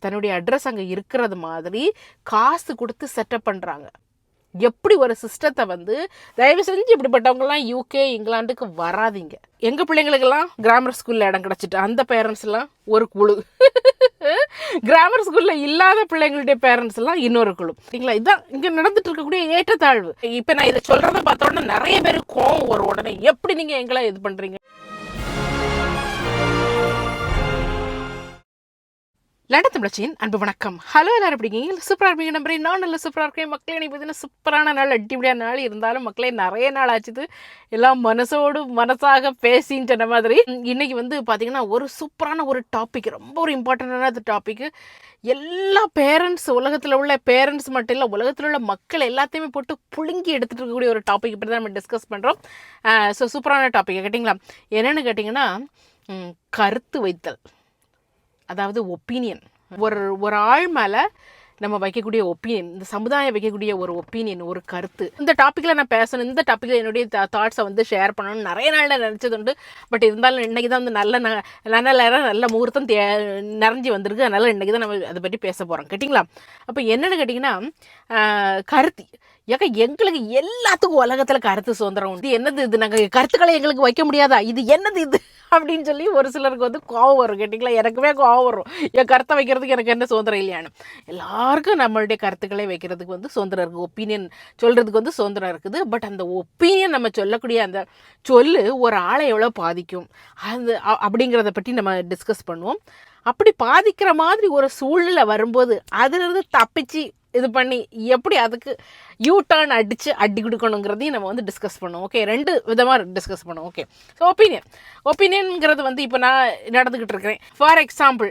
தன்னுடைய அட்ரஸ் அங்கே இருக்கிறது மாதிரி காசு கொடுத்து செட்டப் பண்ணுறாங்க. எப்படி ஒரு சிஸ்டத்தை வந்து தயவு செஞ்சு இப்படிப்பட்டவங்கலாம் யூகே இங்கிலாந்துக்கு வராதிங்க. எங்கள் பிள்ளைங்களுக்கெல்லாம் கிராமர் ஸ்கூலில் இடம் கிடச்சிட்டு அந்த பேரண்ட்ஸ்லாம் ஒரு குழு, கிராமர் ஸ்கூலில் இல்லாத பிள்ளைங்களுடைய பேரண்ட்ஸ் எல்லாம் இன்னொரு குழு. சரிங்களா? இதுதான் இங்கே நடந்துட்டு இருக்கக்கூடிய ஏற்றத்தாழ்வு. இப்போ நான் இதை சொல்கிறத பார்த்தோன்னா நிறைய பேர் கோவம் வரும். உடனே எப்படி நீங்கள் எங்களை இது பண்ணுறீங்க? லண்டன் தமிழச்சியின் அன்பு வணக்கம். ஹலோ, எல்லாரும் எப்படிங்க? சூப்பராக இருப்பீங்க நம்புறேன். நான் நல்ல சூப்பராக இருக்கேன் மக்களே. எனக்கு பார்த்தீங்கன்னா சூப்பரான நாள், அடிப்படியான நாள். இருந்தாலும் மக்களே நிறைய நாள் ஆச்சுது எல்லாம் மனசோடு மனசாக பேசின்ற மாதிரி. இன்னைக்கு வந்து பார்த்தீங்கன்னா ஒரு சூப்பரான ஒரு டாபிக், ரொம்ப ஒரு இம்பார்ட்டண்டான டாபிக். எல்லா பேரண்ட்ஸ், உலகத்தில் உள்ள பேரண்ட்ஸ் மட்டும் இல்லை, உலகத்தில் உள்ள மக்கள் எல்லாத்தையுமே போட்டு புழுங்கி எடுத்துகிட்டு இருக்கக்கூடிய ஒரு டாபிக் இப்படி தான் நம்ம டிஸ்கஸ் பண்ணுறோம். ஸோ சூப்பரான டாபிக் கேட்டிங்களா? என்னென்னு கேட்டிங்கன்னா, கருத்து வைத்தல், அதாவது ஒப்பீனியன். ஒரு ஆள் மேலே நம்ம வைக்கக்கூடிய ஒப்பீனியன், இந்த சமுதாயம் வைக்கக்கூடிய ஒரு ஒப்பீனியன், ஒரு கருத்து. இந்த டாப்பிக்கில் நான் பேசணும், இந்த டாப்பிக்கில் என்னுடைய தாட்ஸை வந்து ஷேர் பண்ணணும்னு நிறைய நாள் நினச்சது உண்டு. பட் இருந்தாலும் இன்றைக்கி தான் வந்து நல்ல முகூர்த்தம் நிறைஞ்சி வந்திருக்கு. அதனால் இன்றைக்கி தான் நம்ம அதை பற்றி பேச போகிறோம். கேட்டிங்களா? அப்போ என்னென்னு கேட்டிங்கன்னா, கருத்து எங்களுக்கு எல்லாத்துக்கும் உலகத்தில் கருத்து சுதந்திரம் உண்டு. என்னது இது, நாங்கள் கருத்துக்களை எங்களுக்கு வைக்க முடியாதா, இது என்னது இது அப்படின்னு சொல்லி ஒரு சிலருக்கு வந்து கோவம் வரும். கேட்டிங்களா? எனக்குமே கோவம் வரும், என் கருத்தை வைக்கிறதுக்கு எனக்கு என்ன சுதந்திரம் இல்லையானு. எல்லாருக்கும் நம்மளுடைய கருத்துக்களை வைக்கிறதுக்கு வந்து சுதந்திரம் இருக்குது, ஒப்பீனியன் சொல்கிறதுக்கு வந்து சுதந்திரம் இருக்குது. பட் அந்த ஒப்பீனியன் நம்ம சொல்லக்கூடிய அந்த சொல்லு ஒரு ஆளை எவ்வளோ பாதிக்கும் அது அப்படிங்கிறத பற்றி நம்ம டிஸ்கஸ் பண்ணுவோம். அப்படி பாதிக்கிற மாதிரி ஒரு சூழ்நிலை வரும்போது அதிலிருந்து தப்பிச்சு இது பண்ணி எப்படி அதுக்கு யூ டர்ன் அடி கொடுக்கணுங்கிறதையும் நம்ம வந்து டிஸ்கஸ் பண்ணுவோம். ஓகே, ரெண்டு விதமாக டிஸ்கஸ் பண்ணுவோம். ஓகே, ஸோ ஒப்பீனியன்ங்கிறது வந்து இப்போ நான் நடந்துக்கிட்டு இருக்கிறேன். ஃபார் எக்ஸாம்பிள்,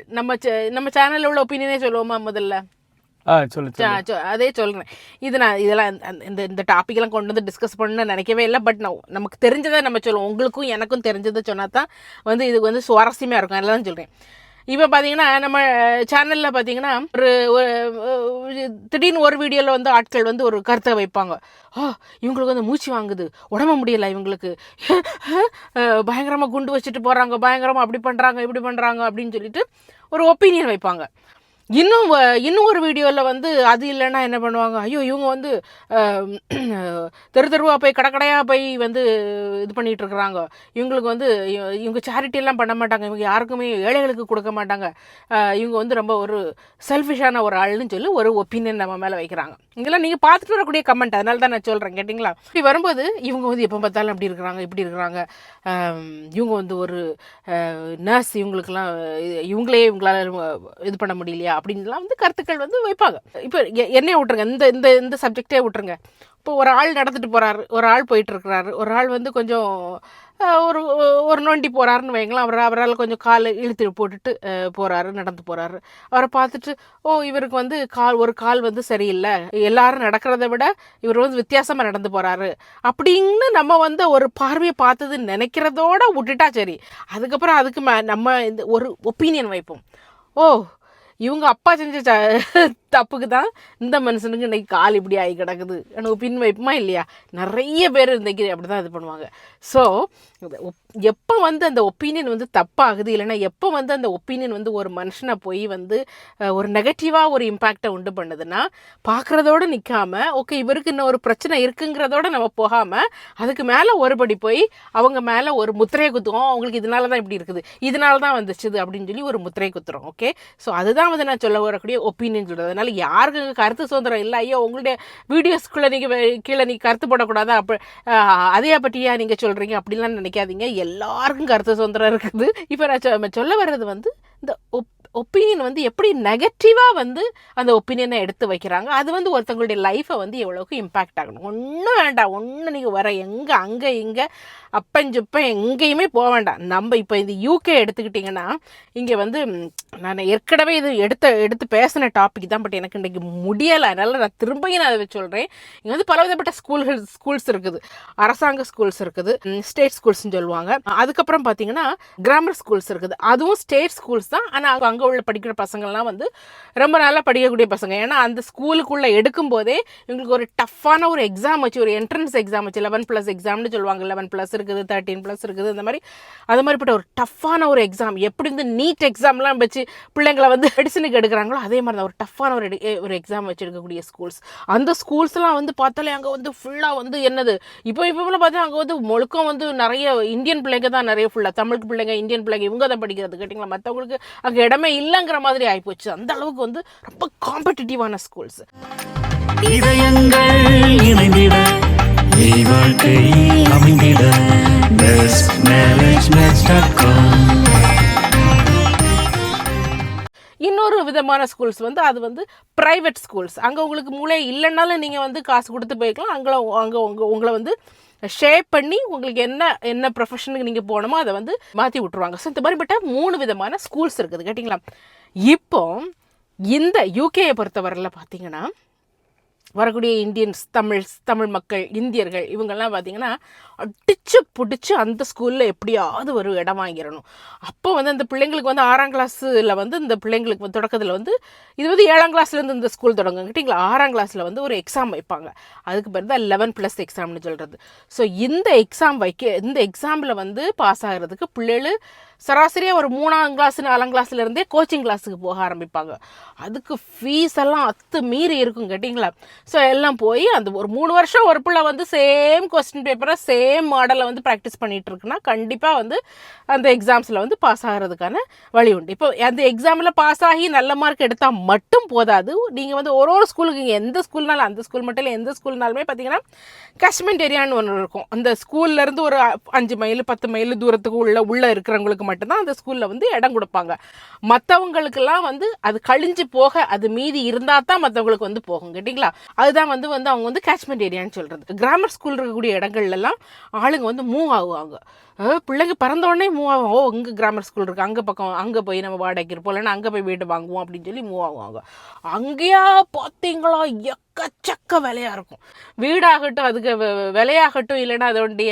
நம்ம சேனலில் உள்ள ஒப்பீனியனே சொல்லுவோமா முதல்ல? அதே சொல்கிறேன். இதெல்லாம் இந்த டாப்பிக்கெல்லாம் கொண்டு வந்து டிஸ்கஸ் பண்ணணும்னு நினைக்கவே இல்லை. பட் நமக்கு தெரிஞ்சதை நம்ம சொல்லுவோம். உங்களுக்கும் எனக்கும் தெரிஞ்சதை சொன்னால் தான் வந்து இது வந்து சுவாரஸ்யமாக இருக்கும். அதெல்லாம் தான் சொல்கிறேன். இப்போ பார்த்தீங்கன்னா நம்ம சேனலில் பார்த்தீங்கன்னா திடீர்னு ஒரு வீடியோவில் வந்து ஆட்கள் வந்து ஒரு கருத்தை வைப்பாங்க. இவங்களுக்கு வந்து மூச்சு வாங்குது, உடம்பு முடியலை, இவங்களுக்கு பயங்கரமாக குண்டு வச்சுட்டு போகிறாங்க, பயங்கரமாக அப்படி பண்ணுறாங்க இப்படி பண்ணுறாங்க அப்படின்னு சொல்லிட்டு ஒரு ஒப்பீனியன் வைப்பாங்க. இன்னும் ஒரு வீடியோவில் வந்து அது இல்லைன்னா என்ன பண்ணுவாங்க, ஐயோ இவங்க வந்து தெருவாக போய் கடையாக போய் வந்து இது பண்ணிகிட்டு இருக்கிறாங்க, இவங்களுக்கு வந்து இவங்க சேரிட்டியெல்லாம் பண்ண மாட்டாங்க, இவங்க யாருக்குமே ஏழைகளுக்கு கொடுக்க மாட்டாங்க, இவங்க வந்து ரொம்ப ஒரு செல்ஃபிஷான ஒரு ஆள்னு சொல்லி ஒரு ஒப்பீனியன் நம்ம மேலே வைக்கிறாங்க. இங்கெல்லாம் நீங்கள் பார்த்துட்டு வரக்கூடிய கமெண்ட், அதனால தான் நான் சொல்கிறேன். கேட்டிங்களா? இப்படி வரும்போது இவங்க வந்து எப்போ பார்த்தாலும் அப்படி இருக்கிறாங்க இப்படி இருக்கிறாங்க, இவங்க வந்து ஒரு நர்ஸ், இவங்களுக்கெல்லாம் இவங்களால் இது பண்ண முடியலையா அப்படின்லாம் வந்து கருத்துக்கள் வந்து வைப்பாங்க. இப்போ என்னையே விட்டுருங்க, இந்த சப்ஜெக்டே விட்டுருங்க. இப்போ ஒரு ஆள் நடந்துட்டு போகிறாரு, ஒரு ஆள் போயிட்டுருக்கிறாரு, ஒரு ஆள் வந்து கொஞ்சம் ஒரு நொண்டி போகிறாருன்னு வைங்களேன். அவரால் கொஞ்சம் கால் இழுத்து போட்டுட்டு போகிறாரு, நடந்து போகிறாரு. அவரை பார்த்துட்டு இவருக்கு வந்து ஒரு கால் வந்து சரியில்லை, எல்லாரும் நடக்கிறத விட இவர் வந்து வித்தியாசமாக நடந்து போகிறாரு அப்படின்னு நம்ம வந்து ஒரு பார்வையை பார்த்தது நினைக்கிறதோட விட்டுட்டா சரி. அதுக்கப்புறம் அதுக்கு நம்ம இந்த ஒரு ஒப்பீனியன் வைப்போம். இவங்க அப்பா செஞ்ச தப்புக்கு தான் இந்த மனுஷனுக்கு இன்றைக்கி கால் இப்படி ஆகி கிடக்குது எனக்கு பின் வைப்புமா இல்லையா? நிறைய பேர் இன்றைக்கி அப்படி தான் இது பண்ணுவாங்க. ஸோ எப்போ வந்து அந்த ஒப்பீனியன் வந்து தப்பாகுது, இல்லைன்னா எப்போ வந்து அந்த ஒப்பீனியன் வந்து ஒரு மனுஷனை போய் வந்து ஒரு நெகட்டிவாக ஒரு இம்பேக்டை உண்டு பண்ணுதுன்னா, பார்க்குறதோடு நிற்காம ஓகே இவருக்கு இன்னும் ஒரு பிரச்சனை இருக்குங்கிறதோட நம்ம போகாமல் அதுக்கு மேலே ஒருபடி போய் அவங்க மேலே ஒரு முத்திரையை குத்துவோம். அவங்களுக்கு இதனால தான் இப்படி இருக்குது, இதனால தான் வந்துச்சுது அப்படின்னு சொல்லி ஒரு முத்திரை குத்துறோம். ஓகே, ஸோ அதுதான் வந்து நான் சொல்ல வரக்கூடிய ஒப்பீனியன் சொல்கிறது. அதனால் யாருக்கு கருத்து சுதந்திரம் இல்லை, ஐயோ உங்களுடைய வீடியோஸ்குள்ளே கீழே நீங்கள் கருத்து போடக்கூடாதா, அப்போ அதையா பற்றியா நீங்கள் சொல்கிறீங்க அப்படின்லாம் நினைக்காதீங்க. எல்லாருக்கும் கருத்து சுதந்திரம் இருக்குது. இப்போ நான் சொல்ல வர்றது வந்து இந்த ஒப்பீனியன் வந்து எப்படி நெகட்டிவாக வந்து அந்த ஒப்பீனியனை எடுத்து வைக்கிறாங்க, அது வந்து ஒருத்தவங்களுடைய லைஃப்பை வந்து எவ்வளோக்கு இம்பேக்ட் ஆகணும். ஒன்றும் வேண்டாம், நீங்கள் வர எங்கே அங்கே இங்கே அப்பஞ்சுப்பேன் எங்கேயுமே போக வேண்டாம். நம்ம இப்போ இந்த யூகே எடுத்துக்கிட்டிங்கன்னா, இங்கே வந்து நான் ஏற்கனவே இது எடுத்து பேசின டாபிக் தான். பட் எனக்கு இன்றைக்கி முடியலை, அதனால் நான் திரும்பியும் நான் அதை சொல்கிறேன். இங்கே வந்து பலவிதப்பட்ட ஸ்கூல்ஸ் இருக்குது. அரசாங்க ஸ்கூல்ஸ் இருக்குது, ஸ்டேட் ஸ்கூல்ஸ்ன்னு சொல்லுவாங்க. அதுக்கப்புறம் பார்த்தீங்கன்னா கிராமர் ஸ்கூல்ஸ் இருக்குது, அதுவும் ஸ்டேட் ஸ்கூல்ஸ் தான். ஆனால் அங்கே உள்ள படிக்கிற பசங்கள்லாம் வந்து ரொம்ப நல்லா படிக்கக்கூடிய பசங்க. ஏன்னா அந்த ஸ்கூலுக்குள்ளே எடுக்கும்போதே இவங்களுக்கு ஒரு டஃப்பான ஒரு எக்ஸாம் வச்சு, ஒரு என்ட்ரன்ஸ் எக்ஸாம் வச்சு, 11+ எக்ஸாம்னு சொல்லுவாங்க. 11+ இருக்குது, 13+ இருக்குது, அந்த மாதிரிப்பட்ட ஒரு டஃப்பான ஒரு எக்ஸாம். எப்படி வந்து நீட் எக்ஸாம்லாம் வச்சு பிள்ளைங்களை வந்து மெடிசனுக்கு எடுக்கிறாங்களோ அதே மாதிரி தான் ஒரு டஃப்பான ஒரு எக்ஸாம் வச்சு எடுக்கக்கூடிய ஸ்கூல்ஸ். அந்த ஸ்கூல்ஸ்லாம் வந்து பார்த்தாலே அங்கே வந்து ஃபுல்லாக வந்து என்னது இப்போலாம் பார்த்தா அங்கே வந்து முழுக்கம் வந்து நிறைய இந்தியன் பிள்ளைங்க தான், நிறைய ஃபுல்லாக தமிழ் பிள்ளைங்க, இந்தியன் பிள்ளைங்க இவங்க தான் படிக்கிறது கேட்டிங்களா. மற்றவங்களுக்கு அங்கே இடமே இல்லைங்கிற மாதிரி ஆகிப்போச்சு. அந்த அளவுக்கு வந்து ரொம்ப காம்படிட்டிவான ஸ்கூல்ஸ். இன்னொரு விதமான ஸ்கூல்ஸ் வந்து அது வந்து ப்ரைவேட் ஸ்கூல்ஸ். அங்கே உங்களுக்கு மூளை இல்லைன்னாலும் நீங்கள் வந்து காசு கொடுத்து போய்க்கலாம். அங்கே உங்களை வந்து ஷேப் பண்ணி உங்களுக்கு என்ன ப்ரொஃபஷனுக்கு நீங்கள் போகணுமோ அதை வந்து மாற்றி விட்ருவாங்க. ஸோ இந்த மாதிரிப்பட்ட 3 விதமான ஸ்கூல்ஸ் இருக்குது கேட்டிங்களா. இப்போ இந்த யூகேயை பொறுத்தவரையில் பார்த்தீங்கன்னா வரக்கூடிய இந்தியன்ஸ், தமிழ் மக்கள், இந்தியர்கள் இவங்கெல்லாம் பார்த்தீங்கன்னா அடிச்சு பிடிச்சி அந்த ஸ்கூலில் எப்படியாவது ஒரு இடம் வாங்கிடணும். அப்போ வந்து அந்த பிள்ளைங்களுக்கு வந்து 6ஆம் கிளாஸில் வந்து இந்த பிள்ளைங்களுக்கு தொடக்கத்தில் வந்து இது வந்து 7ஆம் கிளாஸ்லேருந்து இந்த ஸ்கூல் தொடங்குங்க கேட்டிங்களா. 6ஆம் கிளாஸில் வந்து ஒரு எக்ஸாம் வைப்பாங்க. அதுக்கு பிறகு தான் 11+ எக்ஸாம்னு சொல்கிறது. ஸோ இந்த எக்ஸாமில் வந்து பாஸ் ஆகிறதுக்கு பிள்ளைகள் சராசரியாக ஒரு 3ஆம் கிளாஸ் 4ஆம் கிளாஸ்லேருந்தே கோச்சிங் கிளாஸுக்கு போக ஆரம்பிப்பாங்க. அதுக்கு ஃபீஸ் எல்லாம் மீறி இருக்கும் கேட்டிங்களா. ஸோ எல்லாம் போய் அந்த ஒரு 3 வருஷம் ஒரு பிள்ளை வந்து சேம் கொஸ்டின் பேப்பரை சேம் மாடலை வந்து ப்ராக்டிஸ் பண்ணிகிட்டு இருக்குன்னா கண்டிப்பாக வந்து அந்த எக்ஸாம்ஸில் வந்து பாஸ் ஆகிறதுக்கான வழி உண்டு. இப்போ அந்த எக்ஸாமில் பாஸ் ஆகி நல்ல மார்க் எடுத்தால் மட்டும் போதாது. நீங்கள் வந்து ஒரு ஸ்கூலுக்கு எந்த ஸ்கூல்னாலும், அந்த ஸ்கூல் மட்டும் இல்லை எந்த ஸ்கூல்னாலுமே பார்த்தீங்கன்னா கேட்ச்மெண்ட் ஏரியான்னு ஒன்று இருக்கும். அந்த ஸ்கூல்லேருந்து ஒரு 5 மைல் 10 மைல் தூரத்துக்கு உள்ளே இருக்கிறவங்களுக்கு மட்டும்தான் அந்த ஸ்கூலில் வந்து இடம் கொடுப்பாங்க. மற்றவங்களுக்கெல்லாம் வந்து அது கழிஞ்சு போக அது மீதி இருந்தால் தான் மற்றவங்களுக்கு வந்து போகும் கேட்டிங்களா. அதுதான் வந்து அவங்க வந்து கேட்ச்மெண்ட் ஏரியான்னு சொல்கிறது. கிராமர் ஸ்கூல் இருக்கக்கூடிய இடங்கள்லாம் ஆளுங்க வந்து மூவ் ஆகுவாங்க. பிள்ளைங்க பிறந்த உடனே மூவ் ஆகும். இங்கே கிராமர் ஸ்கூல் இருக்குது, அங்கே போய் நம்ம வாடகைக்கு இருப்போம், இல்லைன்னா அங்கே போய் வீடு வாங்குவோம் அப்படின்னு சொல்லி மூவ் ஆகுவாங்க. அங்கேயா பார்த்தீங்களா எக்கச்சக்க விலையாக இருக்கும். வீடாகட்டும், அதுக்கு விலையாகட்டும், இல்லைன்னா அதோடைய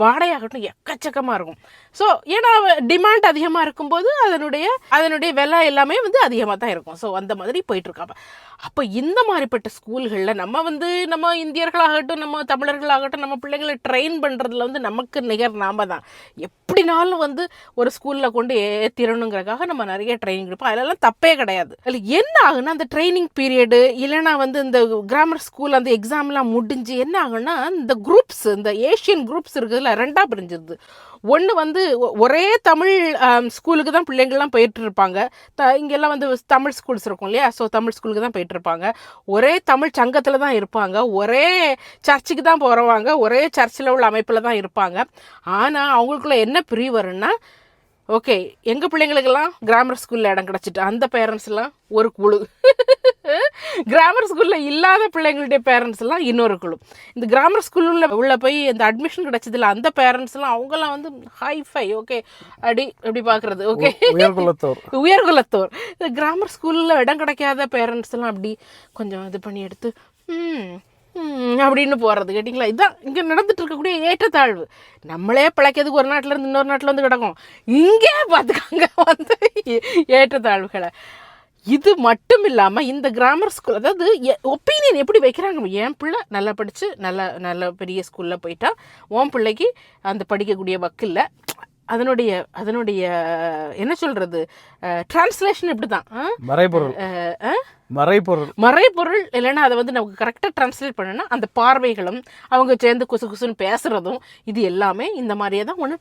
வாடகையாகட்டும் எக்கச்சக்கமாக இருக்கும். ஸோ ஏன்னா டிமாண்ட் அதிகமாக இருக்கும்போது அதனுடைய விலை எல்லாமே வந்து அதிகமாக தான் இருக்கும். ஸோ அந்த மாதிரி போயிட்டுருக்காப்ப. அப்போ இந்த மாதிரிப்பட்ட ஸ்கூல்களில் நம்ம இந்தியர்களாகட்டும், நம்ம தமிழர்களாகட்டும், நம்ம பிள்ளைகளை ட்ரெயின் பண்ணுறதுல வந்து நமக்கு நிகர் நாம தான். எப்படினாலும் வந்து ஒரு ஸ்கூலில் கொண்டு ஏற்றிடணுங்கிறதுக்காக நம்ம நிறைய ட்ரைனிங் கொடுப்போம். அதெல்லாம் தப்பே கிடையாது. அதில் என்ன ஆகுன்னா அந்த ட்ரைனிங் பீரியடு இல்லைனா வந்து இந்த கிராமர் ஸ்கூல் அந்த எக்ஸாம்லாம் முடிஞ்சு என்ன ஆகுன்னா இந்த குரூப்ஸ், இந்த ஏஷியன் குரூப்ஸ் இருக்குதுல 2ஆக பிரிஞ்சிருது. ஒன்று வந்து ஒரே தமிழ் ஸ்கூலுக்கு தான் பிள்ளைங்கள்லாம் போயிட்டுருப்பாங்க. இங்கெல்லாம் வந்து தமிழ் ஸ்கூல்ஸ் இருக்கும் இல்லையா. ஸோ தமிழ் ஸ்கூலுக்கு தான் போயிட்டுருப்பாங்க. ஒரே தமிழ் சங்கத்தில் தான் இருப்பாங்க. ஒரே சர்ச்சுக்கு தான் போகிறவாங்க. ஒரே சர்ச்சில் உள்ள அமைப்பில் தான் இருப்பாங்க. ஆனால் அவங்களுக்குள்ள என்ன பிரிவு வரும்னா, ஓகே எங்கள் பிள்ளைங்களுக்கெல்லாம் கிராமர் ஸ்கூலில் இடம் கிடச்சிட்டு அந்த பேரண்ட்ஸ்லாம் ஒரு குழு, கிராமர் ஸ்கூலில் இல்லாத பிள்ளைங்களுடைய பேரண்ட்ஸ்லாம் இன்னொரு குழு. இந்த கிராமர் ஸ்கூலில் உள்ள போய் இந்த அட்மிஷன் கிடச்சதில்ல அந்த பேரண்ட்ஸ்லாம் அவங்கெல்லாம் வந்து ஹைஃபை ஓகே அப்படி பார்க்குறது. ஓகே உயர்குலத்தோர். இந்த கிராமர் ஸ்கூலில் இடம் கிடைக்காத பேரண்ட்ஸ்லாம் அப்படி கொஞ்சம் இது பண்ணி எடுத்து அப்படின்னு போகிறது கேட்டிங்களா. இதுதான் இங்கே நடந்துட்டு இருக்கக்கூடிய ஏற்றத்தாழ்வு. நம்மளே பிழைக்கிறதுக்கு ஒரு நாட்டிலேருந்து இன்னொரு நாட்டில் வந்து கிடக்கும். இங்கே பார்த்துக்காங்க வந்து ஏற்றத்தாழ்வுகளை. இது மட்டும் இல்லாமல் இந்த கிராமர் ஸ்கூல், அதாவது ஒப்பீனியன் எப்படி வைக்கிறாங்க, என் பிள்ளை நல்லா படித்து நல்ல பெரிய ஸ்கூலில் போயிட்டா உன் பிள்ளைக்கு அந்த படிக்கக்கூடிய வக்கில்லை, அதனுடைய என்ன சொல்கிறது டிரான்ஸ்லேஷன் இப்படி தான் மறைபொருள் இல்லைன்னா அதை வந்து நமக்கு கரெக்டாக டிரான்ஸ்லேட் பண்ணணும்னா அந்த பார்வைகளும் அவங்க சேர்ந்து குசுன்னு பேசுகிறதும் இது எல்லாமே இந்த மாதிரியே தான் ஒன்று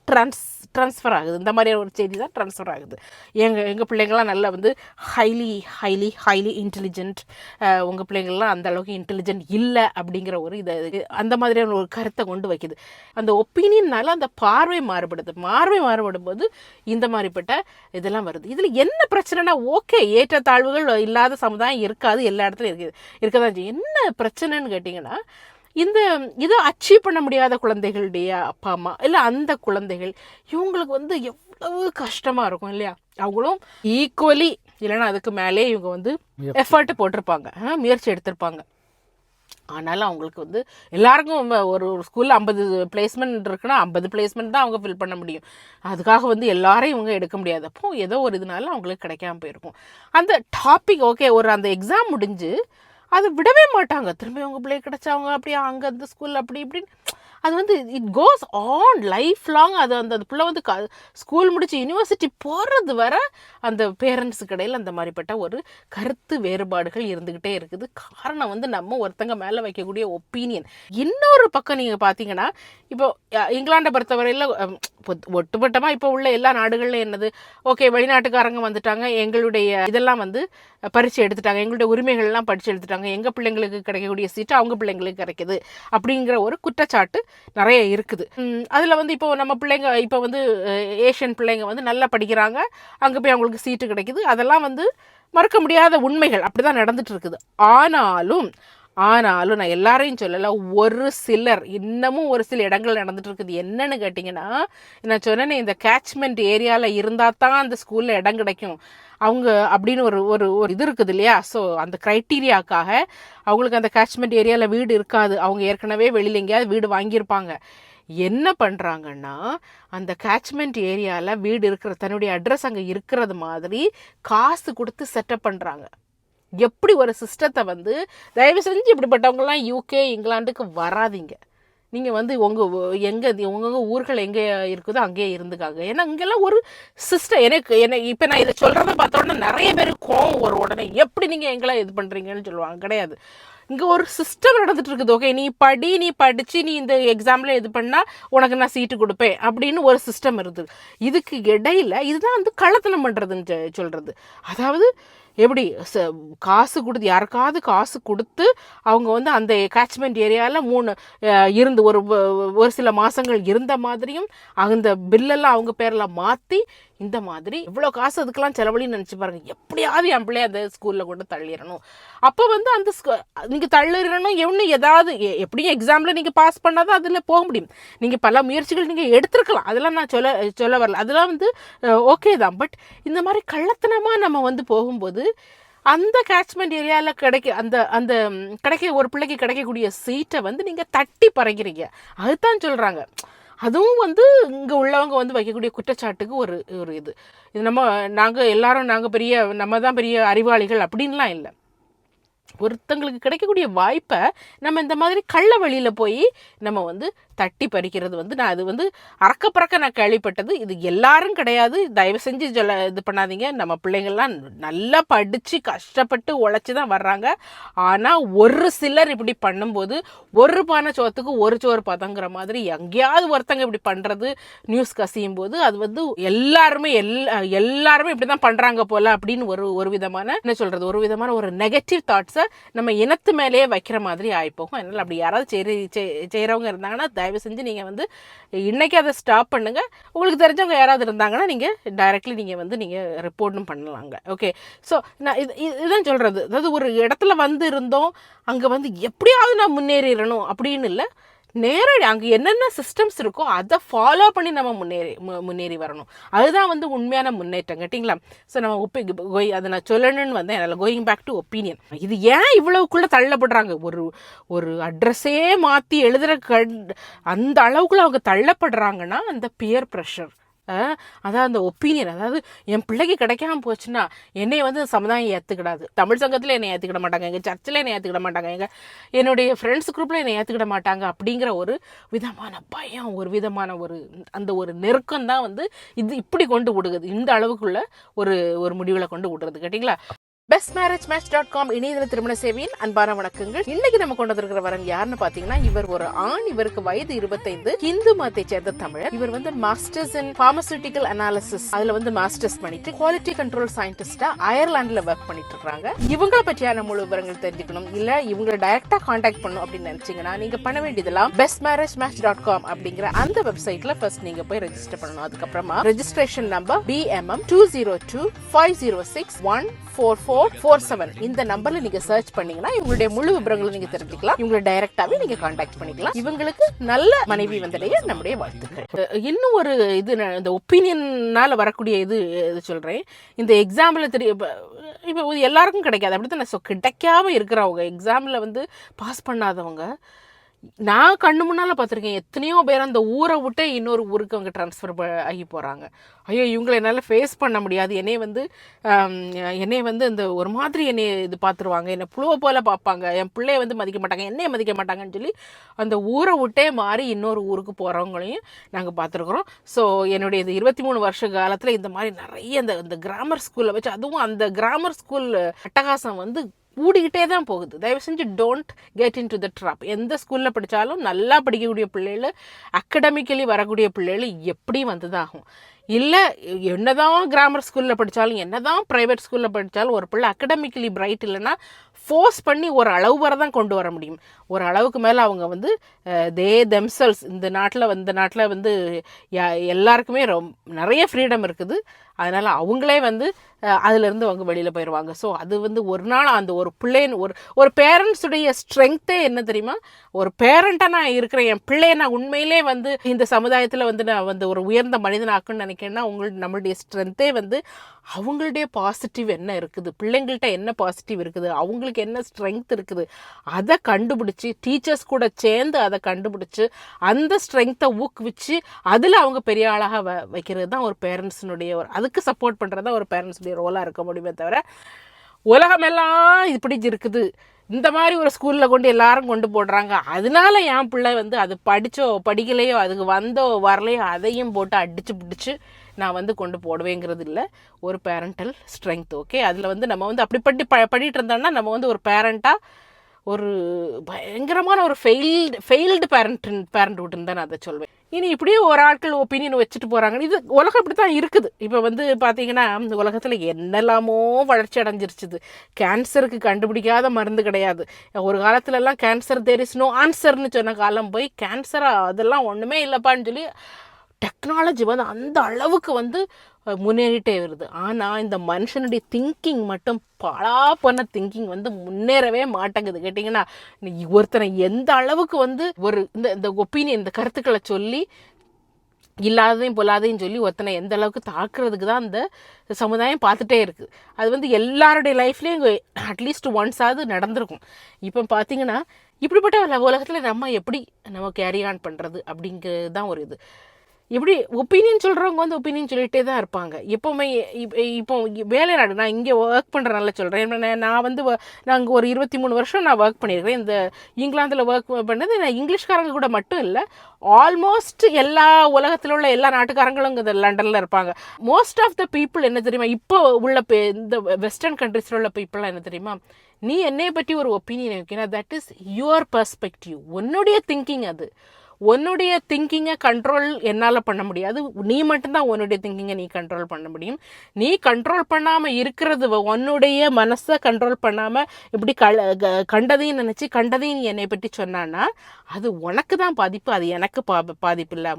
ட்ரான்ஸ்ஃபர் ஆகுது. இந்த மாதிரியான ஒரு செய்தி தான் ட்ரான்ஸ்ஃபர் ஆகுது. எங்கள் பிள்ளைங்கள்லாம் நல்லா வந்து ஹைலி இன்டெலிஜென்ட், உங்கள் பிள்ளைங்கள்லாம் அந்த அளவுக்கு இன்டெலிஜென்ட் இல்லை அப்படிங்கிற ஒரு இதை அந்த மாதிரியான ஒரு கருத்தை கொண்டு வைக்குது. அந்த ஒப்பீனியன்னால அந்த பார்வை மாறுபடும் போது இந்த மாதிரிப்பட்ட இதெல்லாம் வருது. இதில் என்ன பிரச்சனைனா, ஓகே ஏற்றத்தாழ்வுகள் இல்லாத சமுதாயம் இருக்காது, எல்லா இடத்துலையும் இருக்கதான் செய்யும். என்ன பிரச்சனைன்னு கேட்டிங்கன்னா, இதை அச்சீவ் பண்ண முடியாத குழந்தைகளுடைய அப்பா அம்மா இல்லை அந்த குழந்தைகள் இவங்களுக்கு வந்து எவ்வளவு கஷ்டமாக இருக்கும் இல்லையா. அவங்களும் ஈக்குவலி இல்லைன்னா அதுக்கு மேலே இவங்க வந்து எஃபர்ட் போட்டிருப்பாங்க, முயற்சி எடுத்திருப்பாங்க. ஆனாலும் அவங்களுக்கு வந்து எல்லாருக்கும் ஒரு ஸ்கூலில் 50 பிளேஸ்மெண்ட் இருக்குன்னா 50 பிளேஸ்மெண்ட் தான் அவங்க ஃபில் பண்ண முடியும். அதுக்காக வந்து எல்லாரையும் இவங்க எடுக்க முடியாது. அப்போ ஏதோ ஒரு இதனால அவங்களுக்கு கிடைக்காம போயிருக்கும். அந்த டாபிக் ஓகே, ஒரு அந்த எக்ஸாம் முடிஞ்சு அதை விடவே மாட்டாங்க. திரும்பி அவங்க பிள்ளை கிடைச்சவங்க அப்படியே அங்கே அந்த ஸ்கூலில் அப்படி இப்படின்னு அது வந்து it goes on life long. அது அந்த பிள்ளை வந்து ஸ்கூல் முடிச்சு யூனிவர்சிட்டி போகிறது வர அந்த பேரண்ட்ஸுக்கு இடையில் அந்த மாதிரிப்பட்ட ஒரு கருத்து வேறுபாடுகள் இருந்துக்கிட்டே இருக்குது. காரணம் வந்து நம்ம ஒருத்தங்க மேலே வைக்கக்கூடிய ஒப்பீனியன். இன்னொரு பக்கம் நீங்கள் பார்த்தீங்கன்னா, இப்போ இங்கிலாண்டை பொறுத்தவரையில் ஒட்டுமொட்டமாக இப்போ உள்ள எல்லா நாடுகளிலும் என்னது, ஓகே வெளிநாட்டுக்காரங்க வந்துட்டாங்க, எங்களுடைய இதெல்லாம் வந்து பரிச்சு எடுத்துட்டாங்க, எங்களுடைய உரிமைகள்லாம் படித்து எடுத்துட்டாங்க, எங்கள் பிள்ளைங்களுக்கு கிடைக்கக்கூடிய சீட்டு அவங்க பிள்ளைங்களுக்கு கிடைக்கிது அப்படிங்கிற ஒரு குற்றச்சாட்டு நிறைய இருக்குது. அதில் வந்து இப்போ நம்ம பிள்ளைங்க இப்போ வந்து ஏஷியன் பிள்ளைங்க வந்து நல்லா படிக்கிறாங்க, அங்கே போய் அவங்களுக்கு சீட்டு கிடைக்குது. அதெல்லாம் வந்து மறக்க முடியாத உண்மைகள், அப்படி தான் நடந்துட்டு இருக்குது. ஆனாலும் நான் எல்லாரையும் சொல்லலை, ஒரு சிலர் இன்னமும் ஒரு சில இடங்கள் நடந்துட்டு இருக்குது. என்னன்னு கேட்டிங்கன்னா, நான் சொன்னேன்னே இந்த கேட்ச்மெண்ட் ஏரியாவில் இருந்தால் தான் அந்த ஸ்கூலில் இடம் கிடைக்கும் அவங்க அப்படின்னு ஒரு ஒரு ஒரு இது இருக்குது இல்லையா. ஸோ அந்த க்ரைட்டீரியாக்காக அவங்களுக்கு அந்த கேட்ச்மெண்ட் ஏரியாவில் வீடு இருக்காது. அவங்க ஏற்கனவே வெளியில் எங்கேயாவது வீடு வாங்கியிருப்பாங்க. என்ன பண்ணுறாங்கன்னா, அந்த கேட்ச்மெண்ட் ஏரியாவில் வீடு இருக்கிற தன்னுடைய அட்ரஸ் அங்கே இருக்கிறது மாதிரி காசு கொடுத்து செட்டப் பண்ணுறாங்க. எப்படி ஒரு சிஸ்டத்தை வந்து தயவு செஞ்சு இப்படிப்பட்டவங்கலாம் யூகே இங்கிலாந்துக்கு வராதிங்க. நீங்கள் வந்து உங்கள் ஊர்கள் எங்கே இருக்குதோ அங்கேயே இருந்துக்காங்க. ஏன்னா இங்கெல்லாம் ஒரு சிஸ்டம். எனக்கு இப்போ நான் இதை சொல்கிறத பார்த்த உடனே நிறைய பேர் கோவம் ஒரு உடனே எப்படி நீங்கள் எங்கெல்லாம் இது பண்ணுறீங்கன்னு சொல்லுவாங்க. கிடையாது, இங்கே ஒரு சிஸ்டம் நடந்துட்டு இருக்குது. ஓகே, நீ படித்து நீ இந்த எக்ஸாமில் இது பண்ணால் உனக்கு நான் சீட்டு கொடுப்பேன் அப்படின்னு ஒரு சிஸ்டம் இருக்குது. இதுக்கு இடையில் இதுதான் வந்து கள்ளத்தனம் பண்ணுறதுன்னு சொல்கிறது. அதாவது எப்படி காசு கொடுத்து யாருக்காவது காசு கொடுத்து அவங்க வந்து அந்த கேட்ச்மெண்ட் ஏரியாவில் இருந்து ஒரு சில மாதங்கள் இருந்த மாதிரியும் அந்த பில்லெல்லாம் அவங்க பேரில் மாற்றி இந்த மாதிரி இவ்வளோ காசு அதுக்கெல்லாம் செலவழின்னு நினச்சி பாருங்கள். எப்படியாவது என் பிள்ளைய அந்த ஸ்கூலில் கொண்டு தள்ளிடணும். அப்போ வந்து அந்த நீங்கள் தள்ளிடணும் ஏதாவது எப்படியும் எக்ஸாமில் நீங்கள் பாஸ் பண்ணால் தான் அதில் போக முடியும். நீங்கள் பல முயற்சிகள் நீங்கள் எடுத்துருக்கலாம், அதெல்லாம் நான் சொல்ல வரல, அதெல்லாம் வந்து ஓகே தான். பட் இந்த மாதிரி கள்ளத்தனமாக நம்ம வந்து போகும்போது அந்த கேட்ச்மெண்ட் ஏரியாவில் கிடைக்க ஒரு பிள்ளைக்கு கிடைக்கக்கூடிய சீட்டை வந்து நீங்கள் தட்டி பறைக்கிறீங்க. அதுதான் சொல்கிறாங்க. அதுவும் வந்து இங்கே உள்ளவங்க வந்து வைக்கக்கூடிய குற்றச்சாட்டுக்கு ஒரு இது நம்ம தான் பெரிய அறிவாளிகள் அப்படின்லாம் இல்லை. ஒருத்தங்களுக்கு கிடைக்கக்கூடிய வாய்ப்பை நம்ம இந்த மாதிரி கள்ள வழியில் போய் நம்ம வந்து தட்டி பறிக்கிறது வந்து நான் அது வந்து அறக்க நான் கேள்விப்பட்டது. இது எல்லாரும் கிடையாது, தயவு செஞ்சு இது பண்ணாதீங்க. நம்ம பிள்ளைங்கள்லாம் நல்லா படித்து கஷ்டப்பட்டு உழைச்சி தான் வர்றாங்க. ஆனால் ஒரு சிலர் இப்படி பண்ணும்போது ஒரு பானை சோத்துக்கு ஒரு சோறு பதங்கிற மாதிரி எங்கேயாவது ஒருத்தங்க இப்படி பண்ணுறது நியூஸ் கசியும் போது அது வந்து எல்லாருமே இப்படி தான் பண்ணுறாங்க போல அப்படின்னு ஒரு விதமான என்ன சொல்கிறது, ஒரு விதமான ஒரு நெகட்டிவ் தாட்ஸை நம்ம இனத்து மேலேயே வைக்கிற மாதிரி ஆகிப்போகும். அதனால் அப்படி யாராவது செய்கிறவங்க இருந்தாங்கன்னா தயவு செஞ்சு நீங்கள் வந்து இன்றைக்கி அதை ஸ்டாப் பண்ணுங்கள். உங்களுக்கு தெரிஞ்சவங்க யாராவது இருந்தாங்கன்னா நீங்கள் டைரெக்ட்லி நீங்கள் வந்து நீங்கள் ரிப்போர்ட்டும் பண்ணலாங்க. ஓகே, ஸோ நான் இதுதான் சொல்கிறது. அதாவது ஒரு இடத்துல வந்து இருந்தோம், அங்கே வந்து எப்படியாவது நான் முன்னேறிடணும் அப்படின்னு இல்லை, நேரடி அங்கே என்னென்ன சிஸ்டம்ஸ் இருக்கோ அதை ஃபாலோ பண்ணி நம்ம முன்னேறி வரணும். அதுதான் வந்து உண்மையான முன்னேற்றம். கேட்டிங்களா? ஸோ நம்ம அதை நான் சொல்லணும்னு வந்தேன். அதில் கோயிங் பேக் டு ஒப்பீனியன். இது ஏன் இவ்வளவுக்குள்ளே தள்ளப்படுறாங்க? ஒரு அட்ரஸே மாற்றி எழுதுகிற அந்த அளவுக்குள்ளே அவங்க தள்ளப்படுறாங்கன்னா அந்த பியர் ப்ரெஷர், அதாவது அந்த ஒப்பீனியன். அதாவது என் பிள்ளைக்கு கிடைக்காம போச்சுன்னா என்னை வந்து சமுதாயம் ஏற்றுக்கிடாது. தமிழ் சங்கத்தில் என்னை ஏற்றுக்கிட மாட்டாங்க, எங்கள் சர்ச்சில் என்னை ஏற்றுக்கிட மாட்டாங்க, என்னுடைய ஃப்ரெண்ட்ஸ் குரூப்பில் என்னை ஏற்றுக்கிட மாட்டாங்க அப்படிங்கிற ஒரு விதமான பயம், ஒரு விதமான அந்த ஒரு நெருக்கம் தான் வந்து இது இப்படி கொண்டு விடுகிறது, இந்த அளவுக்குள்ள ஒரு முடிவில் கொண்டு விடுறது. கேட்டிங்களா? bestmarriagematch.com இணையதள திருமண சேவையின் அன்பான வணக்கங்கள். இன்னைக்கு நம்ம கொண்டு வந்திருக்கிற வரன் யாருன்னு பாத்தீங்கன்னா, இவர் ஒரு ஆண். இவருக்கு வயது 25, இந்து மதத்தை சேர்ந்த தமிழர். இவர் வந்து மாஸ்டர்ஸ் இன் பார்மசூட்டிக்கல் அனாலிசிஸ் அதுல வந்து மாஸ்டர்ஸ் பண்ணிட்டு குவாலிட்டி கண்ட்ரோல் சயின்டிஸ்டா அயர்லாந்துல ஒர்க் பண்ணிட்டு இருக்காங்க. இவங்களை பற்றியான முழு விவரங்கள் தெரிஞ்சுக்கணும், இல்ல இவங்களை டைரக்டா கான்டாக்ட் பண்ணணும் அப்படின்னு நினைச்சீங்கன்னா நீங்க பண்ண வேண்டியதெல்லாம் bestmarriagematch.com அப்படிங்கிற அந்த வெப்சைட்ல ஃபர்ஸ்ட் நீங்க போய் ரெஜிஸ்டர் பண்ணணும். அதுக்கப்புறமா ரெஜிஸ்ட்ரேஷன் நம்பர் BMM 202506144 9447 இந்த நம்பர்ல நீங்க சர்ச் பண்ணீங்கன்னா இவங்களுடைய முழு விவரங்களை நீங்க தெரிஞ்சுக்கலாம். இவங்களை டைரக்டாவே நீங்க கான்டாக்ட் பண்ணிக்கலாம். இவங்களுக்கு நல்ல மனைவி வந்தடைய நம்முடைய வாழ்த்துக்கள். இன்னும் ஒரு இது இந்த ஒப்பீனியனால வரக்கூடிய இது சொல்றேன். இந்த எக்ஸாம்பிள் இப்போ எல்லாருக்கும் கிடைக்காது, அப்படித்தான் கிடைக்காம இருக்கிறவங்க, எக்ஸாம்ல வந்து பாஸ் பண்ணாதவங்க நான் கண்ணு முன்னால் பார்த்துருக்கேன். எத்தனையோ பேர் அந்த ஊரை விட்டு இன்னொரு ஊருக்கு அவங்க ட்ரான்ஸ்ஃபர் ஆகி போகிறாங்க. ஐயோ இவங்களை என்னால் ஃபேஸ் பண்ண முடியாது, என்னை வந்து இந்த ஒரு மாதிரி என்னை இது பார்த்துருவாங்க, என்னை புழுவை போல் பார்ப்பாங்க, என் பிள்ளைய வந்து மதிக்க மாட்டாங்க, என்னையை மதிக்க மாட்டாங்கன்னு சொல்லி அந்த ஊரை விட்டே மாறி இன்னொரு ஊருக்கு போகிறவங்களையும் நாங்கள் பார்த்துருக்குறோம். ஸோ என்னுடைய இது 23 வருஷ காலத்தில் இந்த மாதிரி நிறைய இந்த கிராமர் ஸ்கூலில் வச்சு, அதுவும் அந்த கிராமர் ஸ்கூல் அட்டகாசம் வந்து கூடிக்கிட்டே தான் போகுது. தயவு செஞ்சு don't get in to the drop. எந்த ஸ்கூலில் படித்தாலும் நல்லா படிக்கக்கூடிய பிள்ளைகள், அகடமிக்கலி வரக்கூடிய பிள்ளைகள் எப்படி வந்து தான் ஆகும். இல்லை என்னதான் கிராமர் ஸ்கூலில் படித்தாலும், என்னதான் ப்ரைவேட் ஸ்கூலில் படித்தாலும் ஒரு பிள்ளை அகடமிக்கலி பிரைட் இல்லைன்னா ஃபோர்ஸ் பண்ணி ஒரு அளவு வரை தான் கொண்டு வர முடியும். ஒரு அளவுக்கு மேலே அவங்க வந்து தெம்செல்ஸ் இந்த நாட்டில் வந்து எல்லாருக்குமே நிறைய ஃப்ரீடம் இருக்குது. அதனால் அவங்களே வந்து அதிலேருந்து அவங்க வெளியில் போயிடுவாங்க. ஸோ அது வந்து ஒரு நாள் அந்த ஒரு பிள்ளைன்னு ஒரு பேரண்ட்ஸுடைய ஸ்ட்ரென்த்தே என்ன தெரியுமா, ஒரு பேரண்ட்டாக நான் இருக்கிறேன், என் பிள்ளைய நான் உண்மையிலே வந்து இந்த சமுதாயத்தில் வந்து நான் வந்து ஒரு உயர்ந்த மனிதனாக்குன்னு நினைக்கிறேன்னா நம்மளுடைய ஸ்ட்ரென்த்தே வந்து அவங்களுடைய பாசிட்டிவ் என்ன இருக்குது, பிள்ளைங்கள்ட்ட என்ன பாசிட்டிவ் இருக்குது, அவங்களுக்கு என்ன ஸ்ட்ரென்த் இருக்குது, அதை கண்டுபிடிச்சி டீச்சர்ஸ் கூட சேர்ந்து அதை கண்டுபிடிச்சி அந்த ஸ்ட்ரென்த்தை ஊக்குவிச்சு அதில் அவங்க பெரிய ஆளாக வைக்கிறது தான் ஒரு பேரண்ட்ஸினுடைய அதுக்கு சப்போர்ட் பண்ணுறது தான் ஒரு பேரண்ட்ஸுடைய ரோலாக இருக்க முடியுமே தவிர உலகமெல்லாம் இப்படி இருக்குது, இந்த மாதிரி ஒரு ஸ்கூலில் கொண்டு எல்லாரும் கொண்டு போடுறாங்க, அதனால என் பிள்ளை வந்து அது படிக்கலையோ அதுக்கு வந்தோ வரலையோ அதையும் போட்டு அடிச்சு பிடிச்சி நான் வந்து கொண்டு போடுவேங்கிறது இல்லை. ஒரு பேரண்டல் ஸ்ட்ரென்த். ஓகே, அதில் வந்து நம்ம வந்து அப்படி பண்ணிட்டு இருந்தோம்னா நம்ம வந்து ஒரு பேரண்ட்டாக ஒரு பயங்கரமான ஒரு ஃபெயில்டு பேரண்ட்ஹுட்னு தான் நான் அதை சொல்வேன். இனி இப்படியே ஒரு ஆட்கள் ஒப்பீனியன் வச்சுட்டு போகிறாங்க. இது உலகம் இப்படி தான் இருக்குது. இப்போ வந்து பார்த்தீங்கன்னா இந்த உலகத்தில் என்னெல்லாமோ வளர்ச்சி அடைஞ்சிருச்சுது. கேன்சருக்கு கண்டுபிடிக்காத மருந்து கிடையாது. ஒரு காலத்துலலாம் கேன்சர் தேர் இஸ் நோ ஆன்சர்னு சொன்ன காலம் போய் கேன்சராக அதெல்லாம் ஒன்றுமே இல்லைப்பான்னு சொல்லி டெக்னாலஜி வந்து அந்த அளவுக்கு வந்து முன்னேறிட்டே வருது. ஆனால் இந்த மனுஷனுடைய திங்கிங் மட்டும் பல திங்கிங் வந்து முன்னேறவே மாட்டேங்குது. கேட்டிங்கன்னா ஒருத்தனை எந்த அளவுக்கு வந்து ஒரு இந்த ஒப்பீனியன் இந்த கருத்துக்களை சொல்லி இல்லாததையும் பொல்லாதையும் சொல்லி ஒருத்தனை எந்த அளவுக்கு தாக்குறதுக்கு தான் அந்த சமுதாயம் பார்த்துட்டே இருக்குது. அது வந்து எல்லாருடைய லைஃப்லேயும் அட்லீஸ்ட் ஒன்ஸாவது நடந்திருக்கும். இப்போ பார்த்தீங்கன்னா இப்படிப்பட்ட உலகத்தில் நம்ம கேரி ஆன் பண்ணுறது அப்படிங்கிறது தான் ஒரு இது. இப்படி ஒப்பீனியன் சொல்கிறவங்க வந்து ஒப்பீனியன் சொல்லிகிட்டே தான் இருப்பாங்க எப்போவுமே. இப்போ வேலை நாடு நான் இங்கே ஒர்க் பண்ணுறனால சொல்கிறேன். நான் வந்து நாங்கள் ஒரு 23 வருஷம் நான் ஒர்க் பண்ணியிருக்கிறேன். இந்த இங்கிலாந்தில் ஒர்க் பண்ணது நான் இங்கிலீஷ்காரங்க கூட மட்டும் இல்லை, ஆல்மோஸ்ட் எல்லா உலகத்தில் உள்ள எல்லா நாட்டுக்காரங்களும் இங்கே லண்டனில் இருப்பாங்க. மோஸ்ட் ஆஃப் த பீப்புள் என்ன தெரியுமா, இப்போ உள்ள இந்த வெஸ்டர்ன் கண்ட்ரீஸில் உள்ள பீப்புளெலாம் என்ன தெரியுமா, நீ என்னை பற்றி ஒரு ஒப்பீனியன் வைக்கணும், தட் இஸ் யுவர் பெர்ஸ்பெக்டிவ், உன்னுடைய திங்கிங். அது உன்னுடைய திங்கிங்கை கண்ட்ரோல் என்னால் பண்ண முடியாது. நீ மட்டும்தான் உன்னுடைய திங்கிங்கை நீ கண்ட்ரோல் பண்ண முடியும். நீ கண்ட்ரோல் பண்ணாமல் இருக்கிறது, உன்னுடைய மனசை கண்ட்ரோல் பண்ணாமல் இப்படி கண்டதையும் நினச்சி கண்டதையும் நீ என்னை பற்றி சொன்னான்னா அது உனக்கு தான் பாதிப்பு, அது எனக்கு பாதிப்பு இல்லை.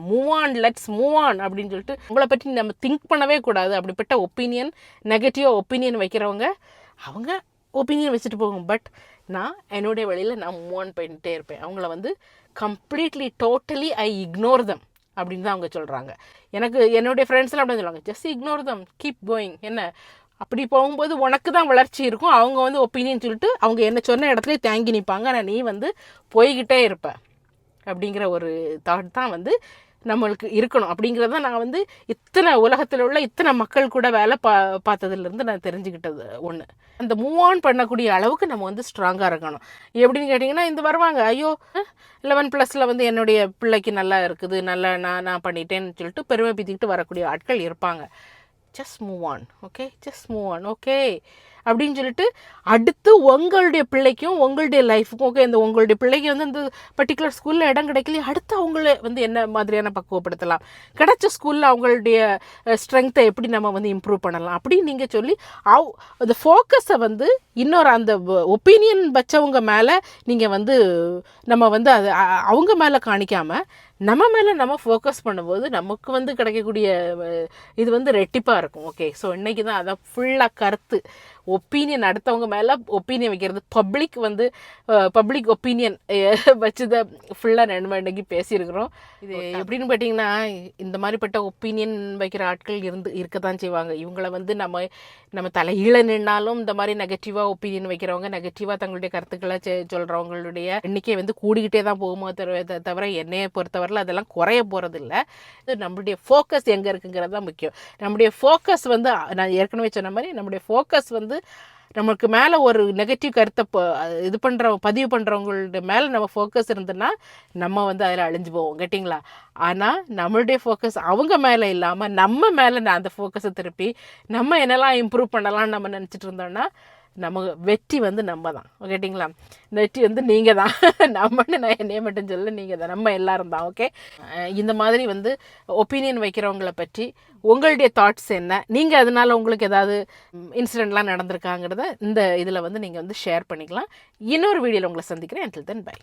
லெட்ஸ் மூவ் ஆன் அப்படின்னு சொல்லிட்டு உங்களை பற்றி நம்ம திங்க் பண்ணவே கூடாது. அப்படிப்பட்ட ஒப்பீனியன், நெகட்டிவ் ஒப்பீனியன் வைக்கிறவங்க அவங்க ஒப்பீனியன் வச்சுட்டு போகும். பட் நான் என்னுடைய வழியில் நான் மூவ் ஆன் பண்ணிகிட்டே இருப்பேன். அவங்கள வந்து கம்ப்ளீட்லி டோட்டலி ஐ இக்னோர் தம் அப்படின்னு தான் அவங்க சொல்கிறாங்க. என்னுடைய ஃப்ரெண்ட்ஸ்லாம் அப்படின்னு சொல்லுவாங்க, ஜஸ்ட் இக்னோர் தம், கீப் கோயிங். என்ன அப்படி போகும்போது உனக்கு தான் வளர்ச்சி இருக்கும். அவங்க வந்து ஒப்பீனியன் சொல்லிட்டு அவங்க என்ன சொன்ன இடத்துல தேங்கி நிற்பாங்க, ஆனால் நீ வந்து போய்கிட்டே இருப்ப அப்படிங்கிற ஒரு தாட் தான் வந்து நம்மளுக்கு இருக்கணும். அப்படிங்கிறத நான் வந்து இத்தனை உலகத்தில் உள்ள இத்தனை மக்கள் கூட வேலை பார்த்ததுலேருந்து நான் தெரிஞ்சுக்கிட்டது ஒன்று. அந்த மூவ் ஆன் பண்ணக்கூடிய அளவுக்கு நம்ம வந்து ஸ்ட்ராங்காக இருக்கணும். எப்படின்னு கேட்டிங்கன்னா இந்த வருவாங்க, ஐயோ 11+ வந்து என்னுடைய பிள்ளைக்கு நல்லா இருக்குது, நல்லா நான் பண்ணிட்டேன்னு சொல்லிட்டு பெருமை பீத்திக்கிட்டு வரக்கூடிய ஆட்கள் இருப்பாங்க. Just move on, okay, just move on, okay அப்படின்னு சொல்லிட்டு அடுத்து உங்களுடைய பிள்ளைக்கும் உங்களுடைய லைஃபுக்கும், ஓகே இந்த உங்களுடைய பிள்ளைக்கு வந்து இந்த பர்டிகுலர் ஸ்கூலில் இடம் கிடைக்கலையே, அடுத்து அவங்கள வந்து என்ன மாதிரியான பக்குவப்படுத்தலாம், கிடைச்ச ஸ்கூலில் அவங்களுடைய ஸ்ட்ரென்த்தை எப்படி நம்ம வந்து இம்ப்ரூவ் பண்ணலாம் அப்படின்னு நீங்கள் சொல்லி அந்த ஃபோக்கஸை வந்து இன்னொரு அந்த ஒப்பீனியன் வச்சவங்க மேலே நீங்கள் வந்து நம்ம வந்து அது அவங்க மேலே காணிக்காமல் நம்ம மேலே நம்ம ஃபோக்கஸ் பண்ணும்போது நமக்கு வந்து கிடைக்கக்கூடிய இது வந்து ரெட்டிப்பாக இருக்கும். ஓகே, ஸோ இன்றைக்கி தான் அதான் ஃபுல்லாக கருத்து. ஒப்பீனியன் அடுத்தவங்க மேலே ஒப்பீனியன் வைக்கிறது, பப்ளிக் ஒப்பீனியன் வச்சு தான் ஃபுல்லாக இன்னைக்கு பேசியிருக்கிறோம். இது எப்படின்னு பார்த்தீங்கன்னா, இந்த மாதிரிப்பட்ட ஒப்பீனியன் வைக்கிற ஆட்கள் இருக்க தான் செய்வாங்க. இவங்களை வந்து நம்ம தலையீழ நின்னாலும் இந்த மாதிரி நெகட்டிவாக ஒப்பீனியன் வைக்கிறவங்க, நெகட்டிவாக தங்களுடைய கருத்துக்களை சொல்கிறவங்களுடைய எண்ணிக்கை வந்து கூடிக்கிட்டே தான் போகுமோ தவிர என்னையை பொறுத்தவரையில் அதெல்லாம் குறைய போகிறது இல்லை. இது நம்மளுடைய ஃபோக்கஸ் எங்கே இருக்குங்கிறது தான் முக்கியம். நம்முடைய ஃபோக்கஸ் வந்து நான் ஏற்கனவே சொன்ன மாதிரி நம்முடைய ஃபோக்கஸ் வந்து நமக்கு மேலே ஒரு நெகட்டிவ் கருத்தை பதிவு பண்ணுறவங்களோட மேலே நம்ம ஃபோக்கஸ் இருந்ததுன்னா நம்ம வந்து அதில் அழிஞ்சு போவோம், கேட்டிங்களா? ஆனால் நம்மளுடைய ஃபோக்கஸ் அவங்க மேலே இல்லாமல் நம்ம மேலே நான் அந்த ஃபோக்கஸை திருப்பி நம்ம என்னெல்லாம் இம்ப்ரூவ் பண்ணலாம்னு நம்ம நினச்சிட்டு இருந்தோம்னா நமக்கு வெற்றி வந்து நம்ம தான், கேட்டிங்களா? வெற்றி வந்து நீங்கள் தான். நம்மன்னு நான் என்னைய மட்டும் சொல்ல, நீங்கள் தான், நம்ம எல்லாரும் தான். ஓகே, இந்த மாதிரி வந்து ஒப்பீனியன் வைக்கிறவங்கள பற்றி உங்களுடைய தாட்ஸ் என்ன, நீங்கள் அதனால உங்களுக்கு ஏதாவது இன்சிடெண்ட்லாம் நடந்திருக்காங்கிறத இந்த இதில் வந்து நீங்கள் வந்து ஷேர் பண்ணிக்கலாம். இன்னொரு வீடியோவில் உங்களை சந்திக்கிறேன். until then bye.